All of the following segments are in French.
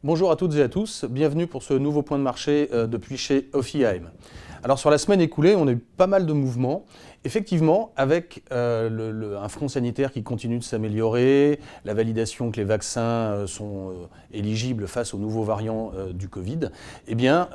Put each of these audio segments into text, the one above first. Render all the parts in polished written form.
Bonjour à toutes et à tous, bienvenue pour ce nouveau point de marché depuis chez OFIAM. Alors sur la semaine écoulée, on a eu pas mal de mouvements. Effectivement, avec un front sanitaire qui continue de s'améliorer, la validation que les vaccins sont éligibles face aux nouveaux variants du Covid, eh bien,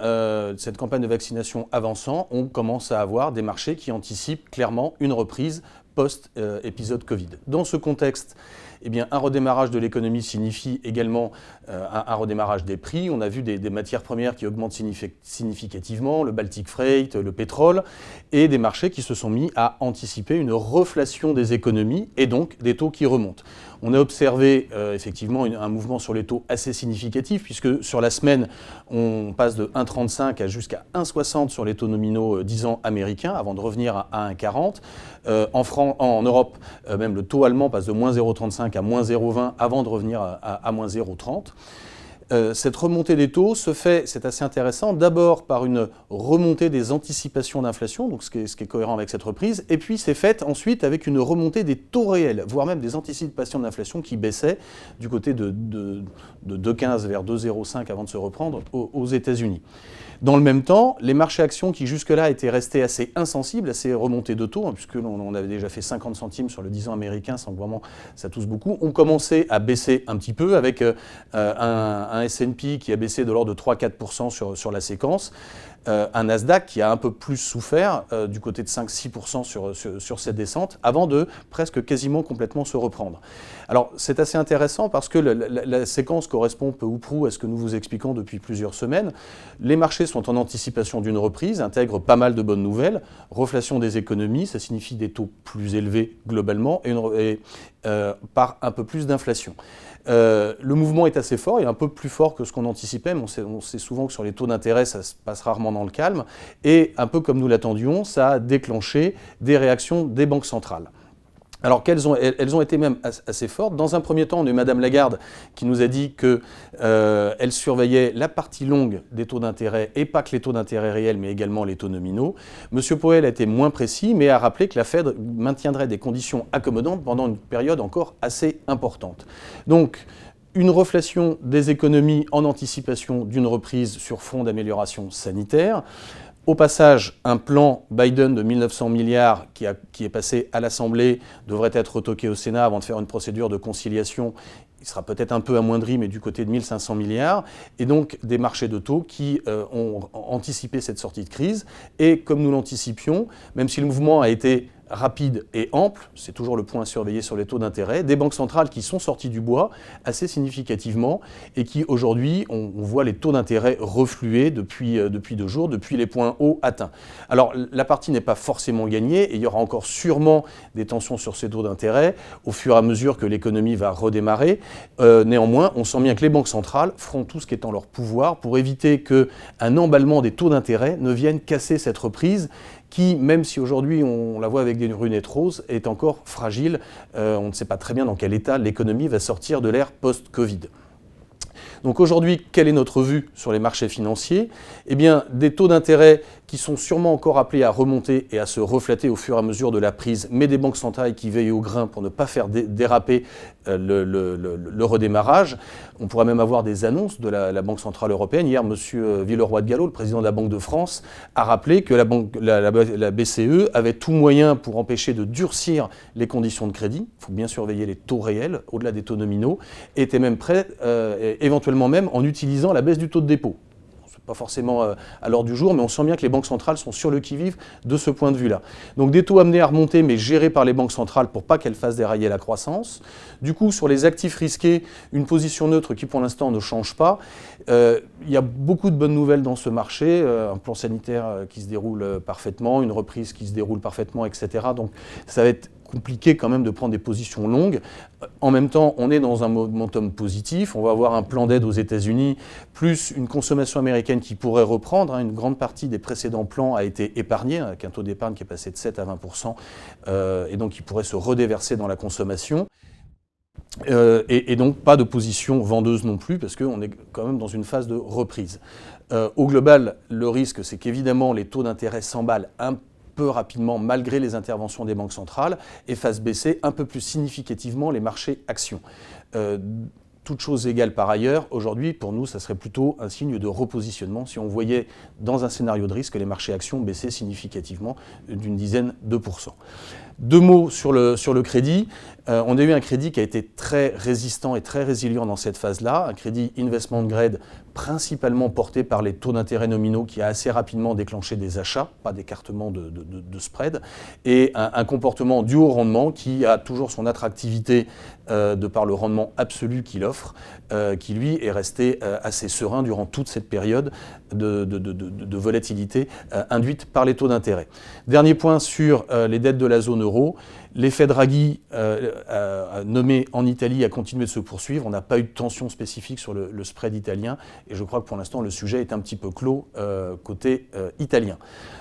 cette campagne de vaccination avançant, on commence à avoir des marchés qui anticipent clairement une reprise post-épisode Covid. Dans ce contexte, eh bien, un redémarrage de l'économie signifie également un redémarrage des prix. On a vu des matières premières qui augmentent significativement, le Baltic Freight, le pétrole, et des marchés qui se sont mis à anticiper une reflation des économies et donc des taux qui remontent. On a observé effectivement un mouvement sur les taux assez significatif puisque sur la semaine, on passe de 1,35 à jusqu'à 1,60 sur les taux nominaux 10 ans américains avant de revenir à 1,40. En Europe, même le taux allemand passe de moins 0,35 à moins 0,20 avant de revenir à moins 0,30. Cette remontée des taux se fait, c'est assez intéressant, d'abord par une remontée des anticipations d'inflation, donc ce qui est cohérent avec cette reprise, et puis c'est fait ensuite avec une remontée des taux réels, voire même des anticipations d'inflation qui baissaient du côté de 2,15 vers 2,05 avant de se reprendre aux États-Unis. Dans le même temps, les marchés actions qui jusque-là étaient restés assez insensibles à ces remontées de taux, puisque l'on avait déjà fait 50 centimes sur le 10 ans américain sans que vraiment ça touche beaucoup, ont commencé à baisser un petit peu avec un S&P qui a baissé de l'ordre de 3-4% sur la séquence, un Nasdaq qui a un peu plus souffert du côté de 5-6% sur cette descente avant de presque quasiment complètement se reprendre. Alors c'est assez intéressant parce que la séquence correspond peu ou prou à ce que nous vous expliquons depuis plusieurs semaines. Les marchés sont en anticipation d'une reprise, intègrent pas mal de bonnes nouvelles, reflation des économies, ça signifie des taux plus élevés globalement et par un peu plus d'inflation. Le mouvement est assez fort, il est un peu plus fort que ce qu'on anticipait, mais on sait souvent que sur les taux d'intérêt, ça se passe rarement dans le calme. Et un peu comme nous l'attendions, ça a déclenché des réactions des banques centrales. Alors elles ont été même assez fortes. Dans un premier temps, on a eu Madame Lagarde qui nous a dit qu'elle surveillait la partie longue des taux d'intérêt et pas que les taux d'intérêt réels, mais également les taux nominaux. Monsieur Powell a été moins précis, mais a rappelé que la Fed maintiendrait des conditions accommodantes pendant une période encore assez importante. Donc, une reflation des économies en anticipation d'une reprise sur fond d'amélioration sanitaire. Au passage, un plan Biden de 1900 milliards qui est passé à l'Assemblée devrait être retoqué au Sénat avant de faire une procédure de conciliation. Il sera peut-être un peu amoindri, mais du côté de 1500 milliards. Et donc des marchés de taux qui ont anticipé cette sortie de crise. Et comme nous l'anticipions, même si le mouvement a été rapide et ample, c'est toujours le point à surveiller sur les taux d'intérêt, des banques centrales qui sont sorties du bois assez significativement et qui aujourd'hui, on voit les taux d'intérêt refluer depuis 2 jours, depuis les points hauts atteints. Alors la partie n'est pas forcément gagnée et il y aura encore sûrement des tensions sur ces taux d'intérêt au fur et à mesure que l'économie va redémarrer. Néanmoins, on sent bien que les banques centrales feront tout ce qui est en leur pouvoir pour éviter qu'un emballement des taux d'intérêt ne vienne casser cette reprise qui, même si aujourd'hui on la voit avec des lunettes roses, est encore fragile. On ne sait pas très bien dans quel état l'économie va sortir de l'ère post-Covid. Donc aujourd'hui, quelle est notre vue sur les marchés financiers ? Eh bien, des taux d'intérêt qui sont sûrement encore appelés à remonter et à se refléter au fur et à mesure de la prise, mais des banques centrales qui veillent au grain pour ne pas faire déraper le redémarrage. On pourrait même avoir des annonces de la Banque centrale européenne. Hier, M. Villeroy de Galhau, le président de la Banque de France, a rappelé que la BCE avait tout moyen pour empêcher de durcir les conditions de crédit. Il faut bien surveiller les taux réels, au-delà des taux nominaux, et était même prêt, éventuellement même en utilisant la baisse du taux de dépôt. Pas forcément à l'ordre du jour, mais on sent bien que les banques centrales sont sur le qui-vive de ce point de vue-là. Donc des taux amenés à remonter, mais gérés par les banques centrales pour pas qu'elles fassent dérailler la croissance. Du coup, sur les actifs risqués, une position neutre qui pour l'instant ne change pas. Il y a beaucoup de bonnes nouvelles dans ce marché, un plan sanitaire qui se déroule parfaitement, une reprise qui se déroule parfaitement, etc. Donc ça va être compliqué quand même de prendre des positions longues. En même temps, on est dans un momentum positif. On va avoir un plan d'aide aux États-Unis, plus une consommation américaine qui pourrait reprendre. Une grande partie des précédents plans a été épargnée, avec un taux d'épargne qui est passé de 7 à 20%, et donc qui pourrait se redéverser dans la consommation. Et donc pas de position vendeuse non plus, parce qu'on est quand même dans une phase de reprise. Au global, le risque, c'est qu'évidemment les taux d'intérêt s'emballent un peu rapidement, malgré les interventions des banques centrales, et fasse baisser un peu plus significativement les marchés actions. toutes choses égales par ailleurs, aujourd'hui, pour nous, ça serait plutôt un signe de repositionnement si on voyait dans un scénario de risque les marchés actions baisser significativement d'une dizaine de pourcents. Deux mots sur le crédit. On a eu un crédit qui a été très résistant et très résilient dans cette phase-là, un crédit investment grade principalement porté par les taux d'intérêt nominaux qui a assez rapidement déclenché des achats, pas d'écartement de spread, et un comportement du haut rendement qui a toujours son attractivité de par le rendement absolu qu'il offre, qui lui est resté assez serein durant toute cette période de volatilité induite par les taux d'intérêt. Dernier point sur les dettes de la zone euro. L'effet Draghi nommé en Italie a continué de se poursuivre. On n'a pas eu de tension spécifique sur le spread italien et je crois que pour l'instant le sujet est un petit peu clos côté italien.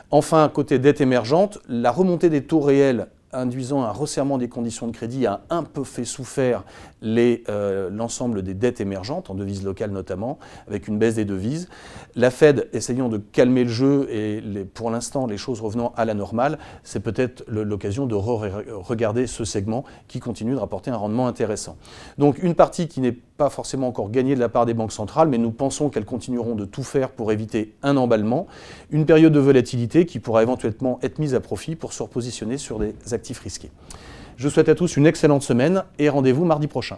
Enfin, côté dette émergente, la remontée des taux réels induisant un resserrement des conditions de crédit a un peu fait souffrir l'ensemble des dettes émergentes, en devises locales notamment, avec une baisse des devises. La Fed essayant de calmer le jeu et pour l'instant les choses revenant à la normale, c'est peut-être l'occasion de regarder ce segment qui continue de rapporter un rendement intéressant. Donc une partie qui n'est pas forcément encore gagnée de la part des banques centrales, mais nous pensons qu'elles continueront de tout faire pour éviter un emballement, une période de volatilité qui pourra éventuellement être mise à profit pour se repositionner sur des actifs risqués. Je souhaite à tous une excellente semaine et rendez-vous mardi prochain.